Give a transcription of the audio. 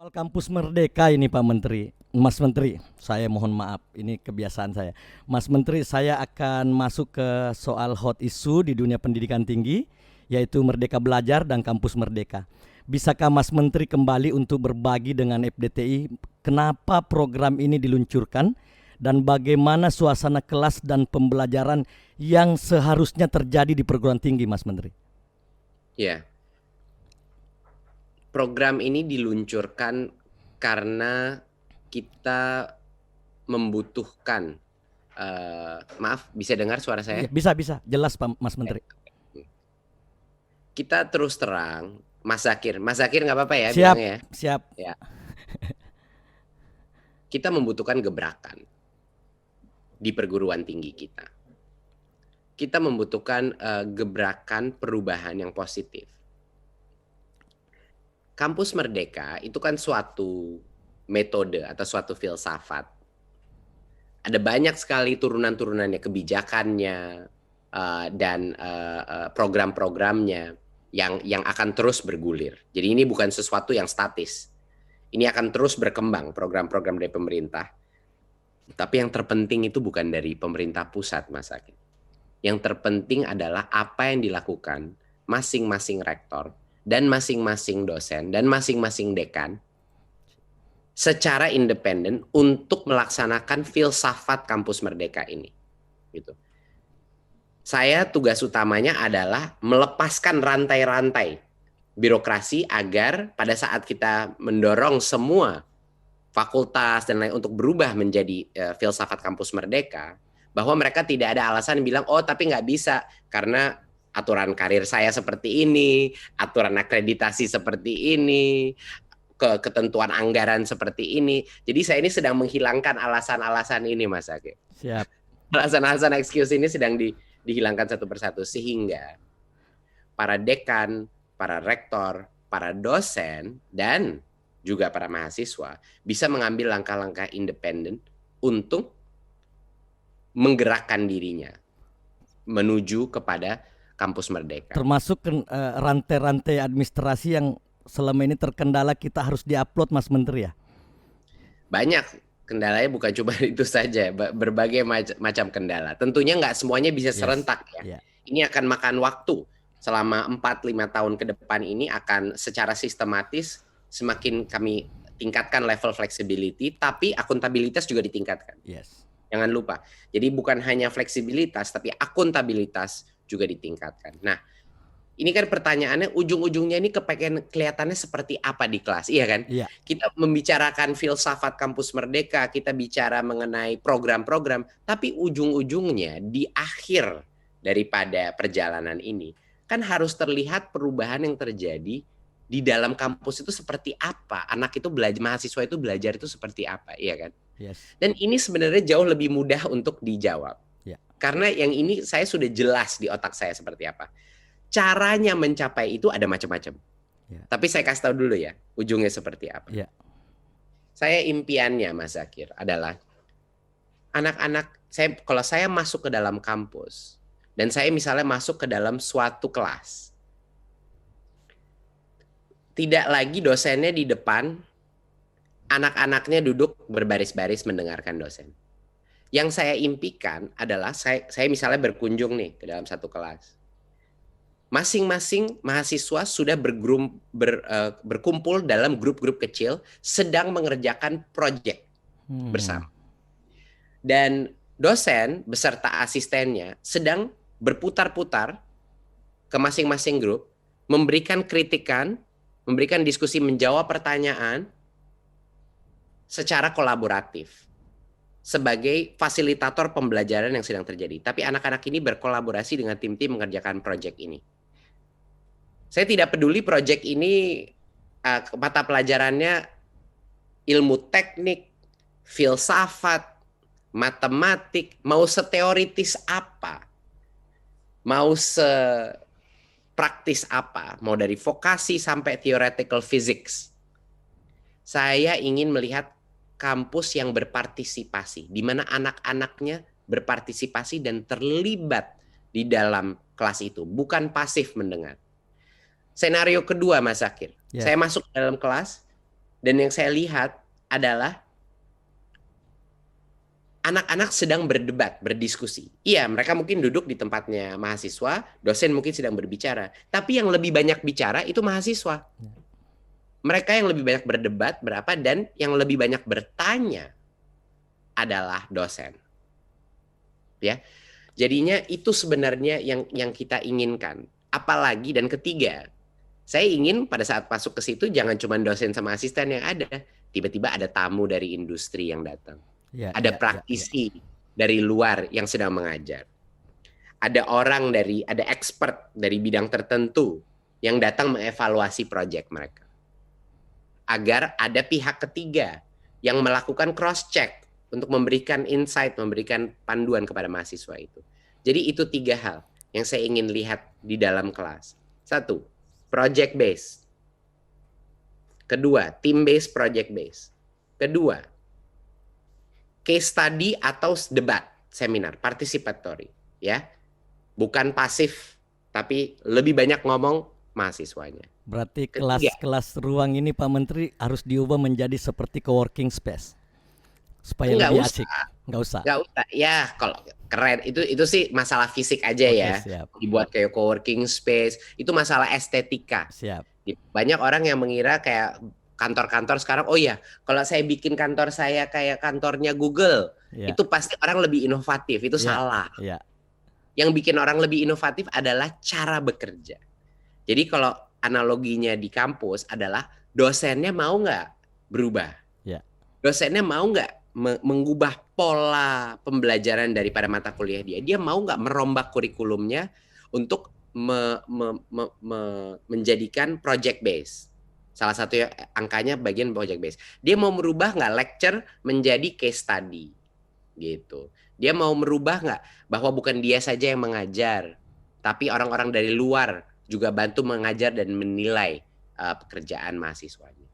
Soal Kampus Merdeka ini Pak Menteri, Mas Menteri, saya mohon maaf, ini kebiasaan saya. Mas Menteri, saya akan masuk ke soal hot issue di dunia pendidikan tinggi, yaitu Merdeka Belajar dan Kampus Merdeka. Bisakah Mas Menteri kembali untuk berbagi dengan FDTI kenapa program ini diluncurkan dan bagaimana suasana kelas dan pembelajaran yang seharusnya terjadi di perguruan tinggi, Mas Menteri? Ya, program ini diluncurkan karena kita membutuhkan, maaf bisa dengar suara Iya, saya? bisa, jelas Pak Mas Menteri. Kita terus terang, Mas Zakir nggak apa-apa ya Siap, bilangnya ya? siap. Ya, kita membutuhkan gebrakan di perguruan tinggi kita. Kita membutuhkan gebrakan perubahan yang positif. Kampus Merdeka itu kan suatu metode atau suatu filsafat. Ada banyak sekali turunan-turunannya, kebijakannya, dan program-programnya yang akan terus bergulir. Jadi ini bukan sesuatu yang statis. Ini akan terus berkembang program-program dari pemerintah. Tapi yang terpenting itu bukan dari pemerintah pusat, Mas Akid. Yang terpenting adalah apa yang dilakukan masing-masing rektor dan masing-masing dosen dan masing-masing dekan secara independen untuk melaksanakan filsafat Kampus Merdeka ini. Gitu. Saya tugas utamanya adalah melepaskan rantai-rantai birokrasi agar pada saat kita mendorong semua fakultas dan lain untuk berubah menjadi filsafat Kampus Merdeka, bahwa mereka tidak ada alasan bilang, oh tapi nggak bisa karena aturan karir saya seperti ini, aturan akreditasi seperti ini, ketentuan anggaran seperti ini. Jadi saya ini sedang menghilangkan alasan-alasan ini, Mas Age. Siap. Alasan-alasan excuse ini sedang dihilangkan satu persatu sehingga para dekan, para rektor, para dosen, dan juga para mahasiswa bisa mengambil langkah-langkah independen untuk menggerakkan dirinya menuju kepada Kampus Merdeka. Termasuk rantai-rantai administrasi yang selama ini terkendala kita harus diupload, Mas Menteri ya? Banyak kendalanya, bukan cuma itu saja, berbagai macam kendala. Tentunya nggak semuanya bisa serentak ya. Ini akan makan waktu. Selama 4-5 tahun ke depan ini akan secara sistematis semakin kami tingkatkan level flexibility, tapi akuntabilitas juga ditingkatkan. Jangan lupa. Jadi bukan hanya fleksibilitas, tapi akuntabilitas juga ditingkatkan. Nah, ini kan pertanyaannya ujung-ujungnya ini kelihatannya seperti apa di kelas, iya kan? Iya. Kita membicarakan filsafat Kampus Merdeka, kita bicara mengenai program-program, tapi ujung-ujungnya di akhir daripada perjalanan ini, kan harus terlihat perubahan yang terjadi di dalam kampus itu seperti apa, anak itu belajar, mahasiswa itu belajar itu seperti apa, iya kan? Dan ini sebenarnya jauh lebih mudah untuk dijawab. Karena yang ini saya sudah jelas di otak saya seperti apa. Caranya mencapai itu ada macam-macam. Tapi saya kasih tahu dulu ya, ujungnya seperti apa. Saya impiannya, Mas Zakir, adalah anak-anak, kalau saya masuk ke dalam kampus, dan saya misalnya masuk ke dalam suatu kelas, tidak lagi dosennya di depan, anak-anaknya duduk berbaris-baris mendengarkan dosen. Yang saya impikan adalah saya misalnya berkunjung nih ke dalam satu kelas. Masing-masing mahasiswa sudah berkumpul dalam grup-grup kecil sedang mengerjakan proyek bersama. Dan dosen beserta asistennya sedang berputar-putar ke masing-masing grup, memberikan kritikan, memberikan diskusi, menjawab pertanyaan secara kolaboratif sebagai fasilitator pembelajaran yang sedang terjadi. Tapi anak-anak ini berkolaborasi dengan tim-tim mengerjakan proyek ini. Saya tidak peduli proyek ini mata pelajarannya ilmu teknik, filsafat, matematik, mau seteoritis apa, mau sepraktis apa, mau dari vokasi sampai theoretical physics. Saya ingin melihat kampus yang berpartisipasi, di mana anak-anaknya berpartisipasi dan terlibat di dalam kelas itu, bukan pasif mendengar. Senario kedua, Mas Zakir, saya masuk ke dalam kelas, Dan yang saya lihat adalah anak-anak sedang berdebat, berdiskusi. Iya, mereka mungkin duduk di tempatnya mahasiswa, dosen mungkin sedang berbicara. Tapi yang lebih banyak bicara itu mahasiswa. Mereka yang lebih banyak berdebat berapa, dan yang lebih banyak bertanya adalah dosen. Ya, jadinya itu sebenarnya yang kita inginkan. Apalagi, dan ketiga, saya ingin pada saat masuk ke situ jangan cuma dosen sama asisten yang ada, tiba-tiba ada tamu dari industri yang datang. Ya, Ada ya, ya, ya. praktisi dari luar yang sedang mengajar. Ada ada expert dari bidang tertentu yang datang mengevaluasi proyek mereka. Agar ada pihak ketiga yang melakukan cross check untuk memberikan insight, memberikan panduan kepada mahasiswa itu. Jadi itu 3 hal yang saya ingin lihat di dalam kelas. 1, project based. Kedua, team based, project based. Kedua, case study atau debat, seminar, participatory, ya. Bukan pasif, tapi lebih banyak ngomong mahasiswanya. Berarti Ketiga, kelas-kelas ruang ini Pak Menteri harus diubah menjadi seperti co-working space supaya nggak lebih usah, asik. Nggak usah. nggak usah. Ya, kalau keren itu sih masalah fisik aja Oke, ya. siap. Dibuat kayak co-working space, itu masalah estetika. Siap. Banyak orang yang mengira kayak kantor-kantor sekarang, oh ya, kalau saya bikin kantor saya kayak kantornya Google, Ya. itu pasti orang lebih inovatif. Itu Ya. salah. Ya. Yang bikin orang lebih inovatif adalah cara bekerja. Jadi kalau analoginya di kampus adalah dosennya mau nggak berubah? Ya. Dosennya mau nggak mengubah pola pembelajaran daripada mata kuliah dia? Dia mau nggak merombak kurikulumnya untuk menjadikan project base? Salah satu angkanya bagian project base. Dia mau merubah nggak lecture menjadi case study? Gitu. Dia mau merubah nggak bahwa bukan dia saja yang mengajar, tapi orang-orang dari luar juga bantu mengajar dan menilai pekerjaan mahasiswanya.